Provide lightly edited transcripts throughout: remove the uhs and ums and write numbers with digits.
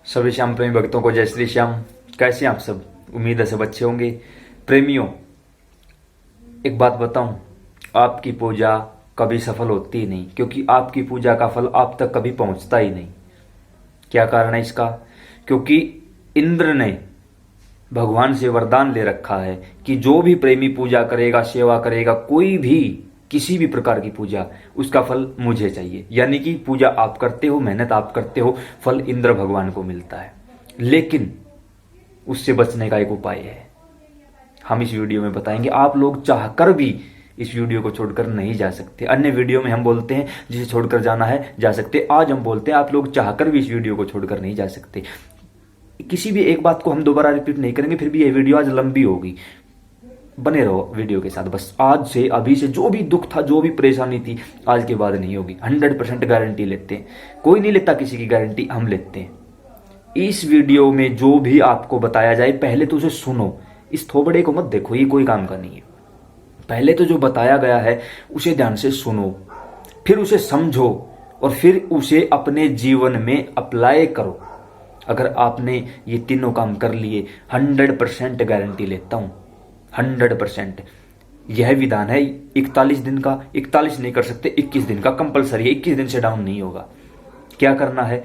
सभी श्याम प्रेमी भक्तों को जय श्री श्याम। कैसे हैं आप सब? उम्मीद है सब अच्छे होंगे। प्रेमियों, एक बात बताऊं, आपकी पूजा कभी सफल होती ही नहीं, क्योंकि आपकी पूजा का फल आप तक कभी पहुंचता ही नहीं। क्या कारण है इसका? क्योंकि इंद्र ने भगवान से वरदान ले रखा है कि जो भी प्रेमी पूजा करेगा, सेवा करेगा, कोई भी किसी भी प्रकार की पूजा, उसका फल मुझे चाहिए। यानी कि पूजा आप करते हो, मेहनत आप करते हो, फल इंद्र भगवान को मिलता है। लेकिन उससे बचने का एक उपाय है, हम इस वीडियो में बताएंगे। आप लोग चाहकर भी इस वीडियो को छोड़कर नहीं जा सकते। अन्य वीडियो में हम बोलते हैं जिसे छोड़कर जाना है जा सकते, आज हम बोलते हैं आप लोग चाहकर भी इस वीडियो को छोड़कर नहीं जा सकते। किसी भी एक बात को हम दोबारा रिपीट नहीं करेंगे, फिर भी यह वीडियो आज लंबी होगी। बने रहो वीडियो के साथ। बस आज से, अभी से जो भी दुख था, जो भी परेशानी थी, आज के बाद नहीं होगी। 100% गारंटी लेते हैं। कोई नहीं लेता किसी की गारंटी, हम लेते हैं। इस वीडियो में जो भी आपको बताया जाए, पहले तो उसे सुनो। इस थोबड़े को मत देखो, ये कोई काम का नहीं है। पहले तो जो बताया गया है उसे ध्यान से सुनो, फिर उसे समझो और फिर उसे अपने जीवन में अप्लाई करो। अगर आपने ये तीनों काम कर लिए, 100% गारंटी लेता हूं, 100%। यह विधान है 41 दिन का। 41 नहीं कर सकते, 21 दिन का कंपलसरी है। 21 दिन से डाउन नहीं होगा। क्या करना है,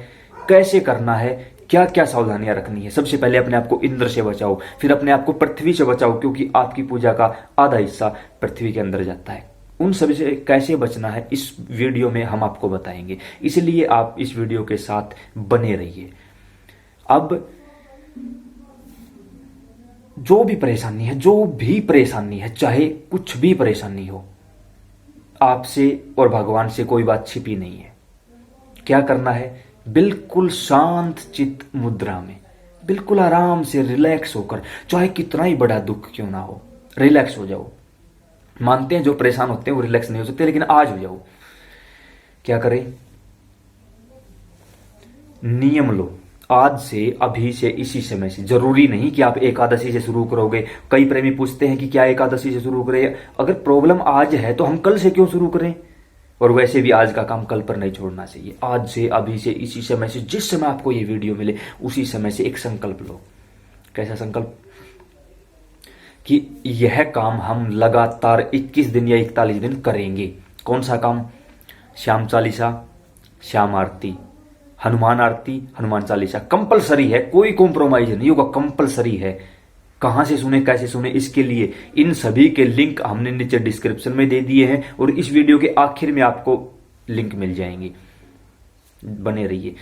कैसे करना है, क्या क्या सावधानियां रखनी है? सबसे पहले अपने आप को इंद्र से बचाओ, फिर अपने आप को पृथ्वी से बचाओ, क्योंकि आपकी पूजा का आधा हिस्सा पृथ्वी के अंदर जाता है। उन सभी से कैसे बचना है इस वीडियो में हम आपको बताएंगे, इसलिए आप इस वीडियो के साथ बने रहिए। अब जो भी परेशानी है, चाहे कुछ भी परेशानी हो, आपसे और भगवान से कोई बात छिपी नहीं है। क्या करना है? बिल्कुल शांत चित्त मुद्रा में, बिल्कुल आराम से रिलैक्स होकर, चाहे कितना ही बड़ा दुख क्यों ना हो, रिलैक्स हो जाओ। मानते हैं जो परेशान होते हैं वो रिलैक्स नहीं हो सकते, लेकिन आज हो जाओ। क्या करें? नियम लो। आज से, अभी से, इसी समय से। जरूरी नहीं कि आप एकादशी से शुरू करोगे। कई प्रेमी पूछते हैं कि क्या एकादशी से शुरू करें? अगर प्रॉब्लम आज है तो हम कल से क्यों शुरू करें? और वैसे भी आज का काम कल पर नहीं छोड़ना चाहिए। आज से, अभी से, इसी समय से, जिस समय आपको ये वीडियो मिले उसी समय से एक संकल्प लो। कैसा संकल्प? कि यह काम हम लगातार 21 दिन या 41 दिन करेंगे। कौन सा काम? श्याम चालीसा, श्याम आरती, हनुमान आरती, हनुमान चालीसा कंपलसरी है। कोई कॉम्प्रोमाइज नहीं होगा, कंपलसरी है। कहां से सुने, कैसे सुने, इसके लिए इन सभी के लिंक हमने नीचे डिस्क्रिप्शन में दे दिए हैं और इस वीडियो के आखिर में आपको लिंक मिल जाएंगे। बने रहिए।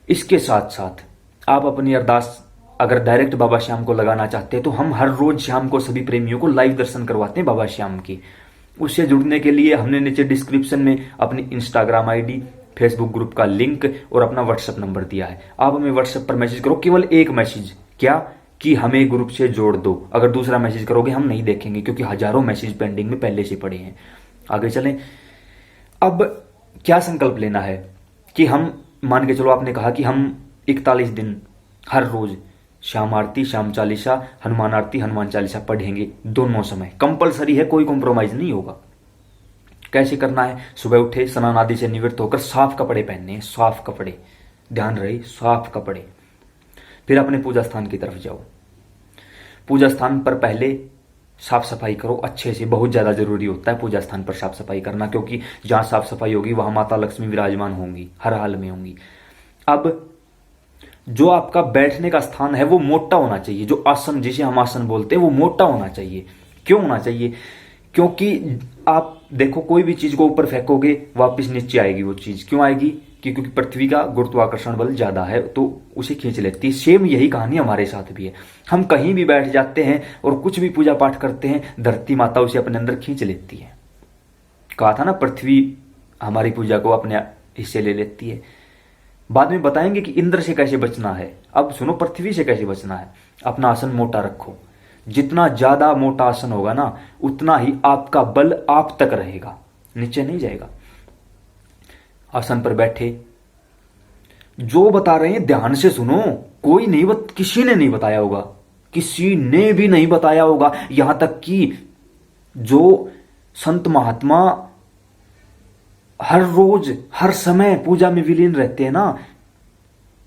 इसके साथ साथ आप अपनी अरदास अगर डायरेक्ट बाबा श्याम को लगाना चाहते हैं तो हम हर रोज शाम को सभी प्रेमियों को लाइव दर्शन करवाते हैं बाबा श्याम की। उससे जुड़ने के लिए हमने नीचे डिस्क्रिप्शन में अपनी इंस्टाग्राम आईडी, फेसबुक ग्रुप का लिंक और अपना व्हाट्सएप नंबर दिया है। आप हमें व्हाट्सएप पर मैसेज करो, केवल एक मैसेज। क्या? कि हमें ग्रुप से जोड़ दो। अगर दूसरा मैसेज करोगे हम नहीं देखेंगे, क्योंकि हजारों मैसेज पेंडिंग में पहले से पड़े हैं। आगे चलें। अब क्या संकल्प लेना है कि हम, मान के चलो आपने कहा कि हम 41 दिन हर रोज श्याम आरती, श्याम चालीसा, हनुमान आरती, हनुमान चालीसा पढ़ेंगे। दोनों समय कंपलसरी है, कोई कॉम्प्रोमाइज नहीं होगा। कैसे करना है? सुबह उठे, स्नान आदि से निवृत्त होकर साफ कपड़े पहनने हैं। साफ कपड़े, ध्यान रहे, साफ कपड़े। फिर अपने पूजा स्थान की तरफ जाओ। पूजा स्थान पर पहले साफ सफाई करो अच्छे से। बहुत ज्यादा जरूरी होता है पूजा स्थान पर साफ सफाई करना, क्योंकि जहां साफ सफाई होगी वहां माता लक्ष्मी विराजमान होंगी, हर हाल में होंगी। अब जो आपका बैठने का स्थान है वो मोटा होना चाहिए। जो आसन, जिसे हम आसन बोलते हैं, वो मोटा होना चाहिए। क्यों होना चाहिए? क्योंकि आप देखो, कोई भी चीज को ऊपर फेंकोगे वापस नीचे आएगी वो चीज। क्यों आएगी? क्योंकि पृथ्वी का गुरुत्वाकर्षण बल ज्यादा है तो उसे खींच लेती है। सेम यही कहानी हमारे साथ भी है। हम कहीं भी बैठ जाते हैं और कुछ भी पूजा पाठ करते हैं, धरती माता उसे अपने अंदर खींच लेती है। कहा था ना, पृथ्वी हमारी पूजा को अपने हिस्से ले लेती है। बाद में बताएंगे कि इंद्र से कैसे बचना है। अब सुनो, पृथ्वी से कैसे बचना है। अपना आसन मोटा रखो। जितना ज्यादा मोटा आसन होगा ना, उतना ही आपका बल आप तक रहेगा, नीचे नहीं जाएगा। आसन पर बैठे, जो बता रहे हैं ध्यान से सुनो। कोई नहीं किसी ने नहीं बताया होगा, किसी ने भी नहीं बताया होगा। यहां तक कि जो संत महात्मा हर रोज हर समय पूजा में विलीन रहते हैं ना,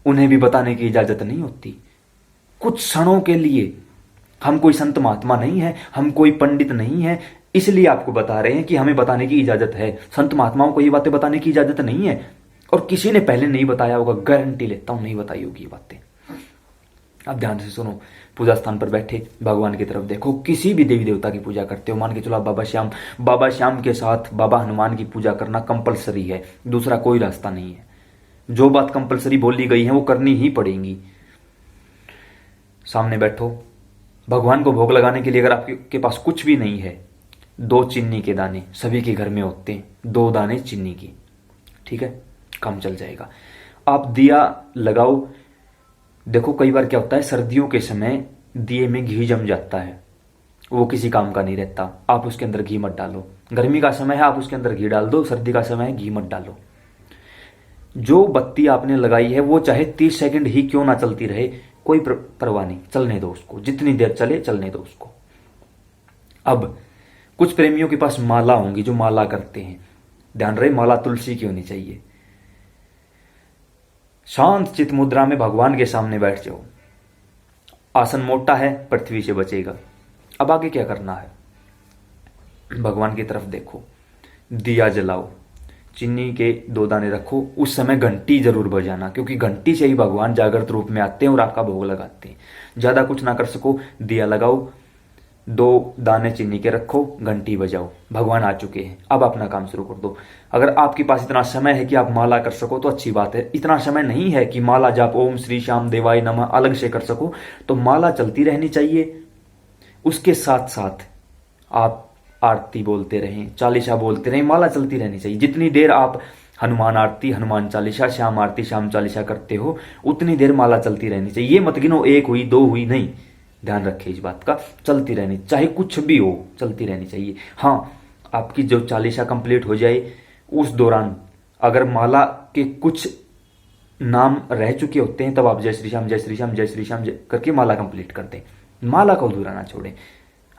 उन्हें भी बताने की इजाजत नहीं होती। कुछ क्षणों के लिए, हम कोई संत महात्मा नहीं है, हम कोई पंडित नहीं है, इसलिए आपको बता रहे हैं कि हमें बताने की इजाजत है। संत महात्माओं को ये बातें बताने की इजाजत नहीं है, और किसी ने पहले नहीं बताया होगा, गारंटी लेता हूं नहीं बताई होगी ये बातें। अब ध्यान से सुनो। पूजा स्थान पर बैठे भगवान की तरफ देखो। किसी भी देवी देवता की पूजा करते हो, मान के चलो आप बाबा श्याम के साथ बाबा हनुमान की पूजा करना कंपलसरी है, दूसरा कोई रास्ता नहीं है। जो बात कंपलसरी बोली गई है वो करनी ही पड़ेगी। सामने बैठो, भगवान को भोग लगाने के लिए अगर आपके पास कुछ भी नहीं है, 2 चीनी के दाने, सभी के घर में होते हैं, 2 दाने चीनी की, ठीक है, काम चल जाएगा। आप दिया लगाओ। देखो कई बार क्या होता है, सर्दियों के समय दिए में घी जम जाता है, वो किसी काम का नहीं रहता, आप उसके अंदर घी मत डालो। गर्मी का समय है, आप उसके अंदर घी डाल दो, सर्दी का समय है, घी मत डालो। जो बत्ती आपने लगाई है वो चाहे 30 सेकंड ही क्यों ना चलती रहे, कोई परवाह नहीं, चलने दो उसको, जितनी देर चले चलने दो उसको। अब कुछ प्रेमियों के पास माला होंगी जो माला करते हैं, ध्यान रहे माला तुलसी की होनी चाहिए। शांत चित मुद्रा में भगवान के सामने बैठ जाओ। आसन मोटा है, पृथ्वी से बचेगा। अब आगे क्या करना है, भगवान की तरफ देखो, दिया जलाओ, चीनी के 2 दाने रखो। उस समय घंटी जरूर बजाना, क्योंकि घंटी से ही भगवान जागृत रूप में आते हैं और आपका भोग लगाते हैं। ज्यादा कुछ ना कर सको, दिया लगाओ, 2 दाने चीनी के रखो, घंटी बजाओ, भगवान आ चुके हैं। अब अपना काम शुरू कर दो। अगर आपके पास इतना समय है कि आप माला कर सको तो अच्छी बात है। इतना समय नहीं है कि माला जाप ओम श्री श्याम देवाय नमः अलग से कर सको, तो माला चलती रहनी चाहिए। उसके साथ साथ आप आरती बोलते रहें, चालीसा बोलते रहें, माला चलती रहनी चाहिए। जितनी देर आप हनुमान आरती, हनुमान चालीसा, श्याम आरती, श्याम चालीसा करते हो, उतनी देर माला चलती रहनी चाहिए। ये मत गिनो 1 हुई 2 हुई, नहीं, ध्यान रखिए इस बात का, चलती रहनी, चाहे कुछ भी हो चलती रहनी चाहिए। हाँ, आपकी जो चालीसा कंप्लीट हो जाए उस दौरान अगर माला के कुछ नाम रह चुके होते हैं, तब आप जय श्री श्याम जय श्री श्याम जय श्री श्याम करके माला कंप्लीट कर दें। माला को अधूरा ना छोड़ें।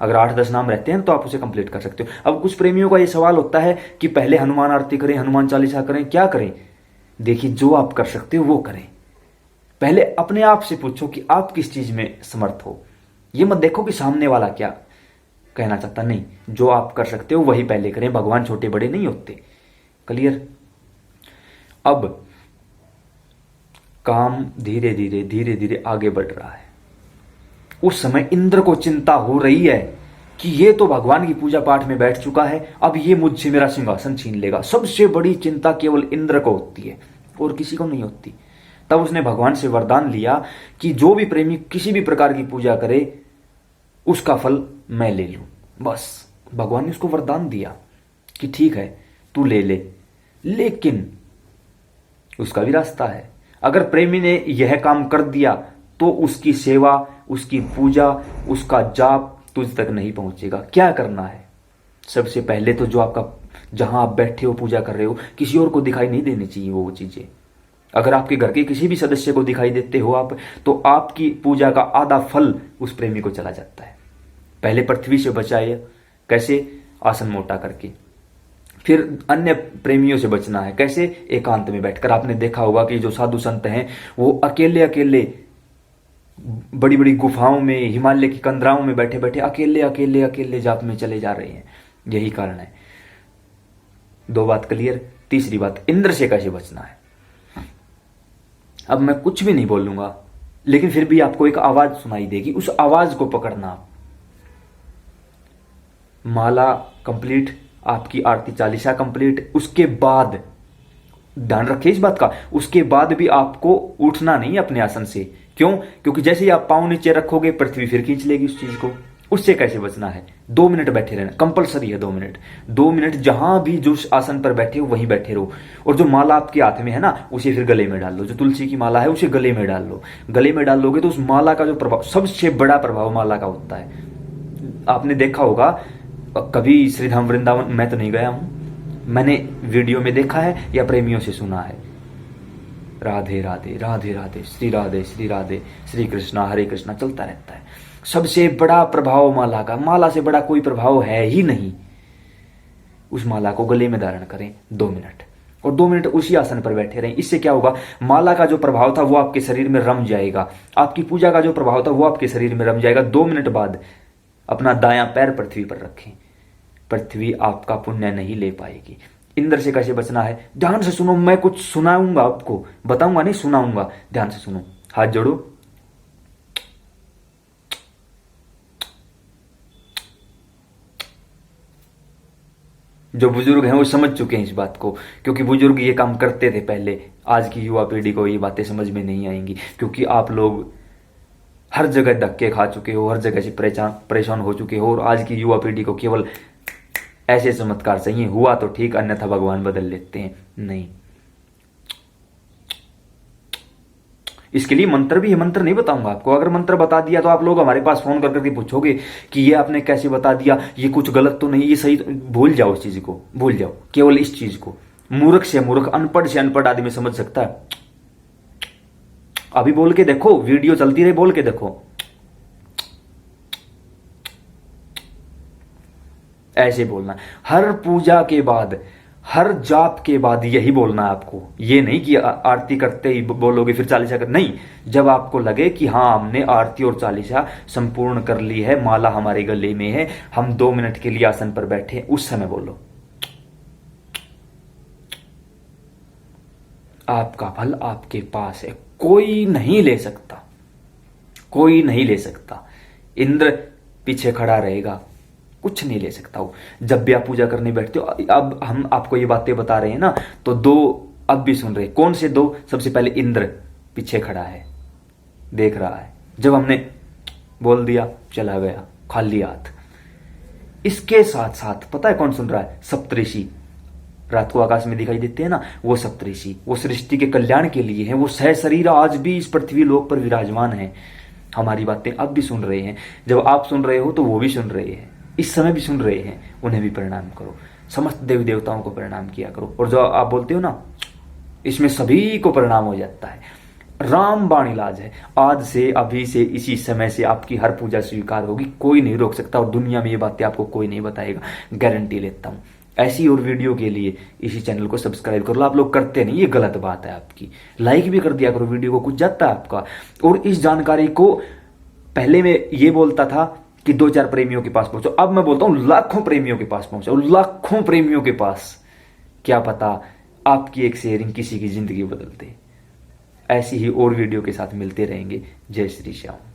अगर 8-10 नाम रहते हैं तो आप उसे कंप्लीट कर सकते हो। अब कुछ प्रेमियों का ये सवाल होता है कि पहले हनुमान आरती करें, हनुमान चालीसा करें, क्या करें? देखिए, जो आप कर सकते हो वो करें। पहले अपने आप से पूछो कि आप किस चीज में समर्थ हो। ये मत देखो कि सामने वाला क्या कहना चाहता, नहीं, जो आप कर सकते हो वही पहले करें। भगवान छोटे बड़े नहीं होते। क्लियर? अब काम धीरे धीरे धीरे धीरे आगे बढ़ रहा है। उस समय इंद्र को चिंता हो रही है कि ये तो भगवान की पूजा पाठ में बैठ चुका है, अब ये मुझसे मेरा सिंहासन छीन लेगा। सबसे बड़ी चिंता केवल इंद्र को होती है और किसी को नहीं होती। तब उसने भगवान से वरदान लिया कि जो भी प्रेमी किसी भी प्रकार की पूजा करे उसका फल मैं ले लूं। बस भगवान ने उसको वरदान दिया कि ठीक है तू ले ले, लेकिन उसका भी रास्ता है। अगर प्रेमी ने यह काम कर दिया तो उसकी सेवा, उसकी पूजा, उसका जाप तुझ तक नहीं पहुंचेगा। क्या करना है? सबसे पहले तो जो आपका, जहां आप बैठे हो पूजा कर रहे हो, किसी और को दिखाई नहीं देनी चाहिए वो चीजें। अगर आपके घर के किसी भी सदस्य को दिखाई देते हो आप, तो आपकी पूजा का आधा फल उस प्रेमी को चला जाता है। पहले पृथ्वी से बचाए, कैसे? आसन मोटा करके। फिर अन्य प्रेमियों से बचना है, कैसे? एकांत में बैठकर। आपने देखा होगा कि जो साधु संत हैं वो अकेले अकेले बड़ी बड़ी गुफाओं में, हिमालय की कंदराओं में बैठे बैठे अकेले अकेले अकेले जाप में चले जा रहे हैं। यही कारण है। 2 बात क्लियर। तीसरी बात, इंद्र से कैसे बचना है। अब मैं कुछ भी नहीं बोलूंगा, लेकिन फिर भी आपको एक आवाज सुनाई देगी, उस आवाज को पकड़ना। माला कंप्लीट, आपकी आरती चालीसा कंप्लीट, उसके बाद ध्यान रखिए इस बात का, उसके बाद भी आपको उठना नहीं अपने आसन से। क्यों? क्योंकि जैसे ही आप पांव नीचे रखोगे पृथ्वी फिर खींच लेगी उस चीज को। उससे कैसे बचना है? 2 मिनट बैठे रहना, कंपलसरी है 2 मिनट। 2 मिनट जहां भी जो आसन पर बैठे हो वहीं बैठे रहो। और जो माला आपके हाथ में है ना, उसे फिर गले में डाल लो। जो तुलसी की माला है उसे गले में डाल लो। गले में डाल लोगे तो उस माला का जो प्रभाव, सबसे बड़ा प्रभाव माला का होता है। आपने देखा होगा, कभी श्रीधाम वृंदावन मैं तो नहीं गया हूं, मैंने वीडियो में देखा है या प्रेमियों से सुना है, राधे राधे राधे राधे श्री राधे श्री कृष्णा हरे कृष्णा चलता रहता है। सबसे बड़ा प्रभाव माला का, माला से बड़ा कोई प्रभाव है ही नहीं। उस माला को गले में धारण करें 2 मिनट। और 2 मिनट उसी आसन पर बैठे रहें। इससे क्या होगा, माला का जो प्रभाव था वो आपके शरीर में रम जाएगा, आपकी पूजा का जो प्रभाव था वो आपके शरीर में रम जाएगा। 2 मिनट बाद अपना दायां पैर पृथ्वी पर रखें, पृथ्वी आपका पुण्य नहीं ले पाएगी। इंद्र से कैसे बचना है, ध्यान से सुनो, मैं कुछ सुनाऊंगा आपको, बताऊंगा नहीं, सुनाऊंगा, ध्यान से सुनो। हाथ जोड़ो, जो बुजुर्ग हैं वो समझ चुके हैं इस बात को, क्योंकि बुजुर्ग ये काम करते थे पहले। आज की युवा पीढ़ी को ये बातें समझ में नहीं आएंगी, क्योंकि आप लोग हर जगह धक्के खा चुके हो, हर जगह से परेशान हो चुके हो। और आज की युवा पीढ़ी को केवल ऐसे चमत्कार चाहिए, हुआ तो ठीक, अन्यथा भगवान बदल लेते हैं। नहीं, इसके लिए मंत्र भी है, मंत्र नहीं बताऊंगा आपको। अगर मंत्र बता दिया तो आप लोग हमारे पास फोन कर करके पूछोगे कि ये आपने कैसे बता दिया, ये कुछ गलत तो नहीं, ये सही तो। भूल जाओ उस चीज को, भूल जाओ केवल इस चीज को। मूर्ख से मूर्ख, अनपढ़ से अनपढ़ आदमी समझ सकता है। अभी बोल के देखो, वीडियो चलती रहे, बोल के देखो, ऐसे बोलना। हर पूजा के बाद, हर जाप के बाद यही बोलना है आपको। ये नहीं कि आरती करते ही बोलोगे फिर चालीसा कर, नहीं। जब आपको लगे कि हाँ हमने आरती और चालीसा संपूर्ण कर ली है, माला हमारे गले में है, हम 2 मिनट के लिए आसन पर बैठे, उस समय बोलो। आपका फल आपके पास है, कोई नहीं ले सकता, कोई नहीं ले सकता। इंद्र पीछे खड़ा रहेगा, कुछ नहीं ले सकता वो। जब भी आप पूजा करने बैठते हो, अब हम आपको ये बातें बता रहे हैं ना, तो 2 अब भी सुन रहे, कौन से 2? सबसे पहले इंद्र पीछे खड़ा है, देख रहा है। जब हमने बोल दिया, चला गया खाली हाथ। इसके साथ साथ पता है कौन सुन रहा है? सप्तऋषि। रात को आकाश में दिखाई देते हैं ना, वो सप्तऋषि, वो सृष्टि के कल्याण के लिए है। वो सह शरीर आज भी इस पृथ्वी लोक पर विराजमान है, हमारी बातें अब भी सुन रहे हैं। जब आप सुन रहे हो तो वो भी सुन रहे हैं, इस समय भी सुन रहे हैं, उन्हें भी प्रणाम करो। समस्त देवी देवताओं को प्रणाम किया करो। और जो आप बोलते हो ना, इसमें सभी को प्रणाम हो जाता है। रामबाण इलाज है। आज से, अभी से, इसी समय से आपकी हर पूजा स्वीकार होगी, कोई नहीं रोक सकता। और दुनिया में ये बातें आपको कोई नहीं बताएगा, गारंटी लेता हूं। ऐसी और वीडियो के लिए इसी चैनल को सब्सक्राइब कर लो। आप लोग करते नहीं, ये गलत बात है आपकी। लाइक भी कर दिया करो, वीडियो को कुछ जाता है आपका। और इस जानकारी को पहले मैं ये बोलता था कि 2-4 प्रेमियों के पास पहुंचो, अब मैं बोलता हूं लाखों प्रेमियों के पास पहुंचो, लाखों प्रेमियों के पास। क्या पता आपकी एक शेयरिंग किसी की जिंदगी बदल दे। ऐसी ही और वीडियो के साथ मिलते रहेंगे। जय श्री श्याम।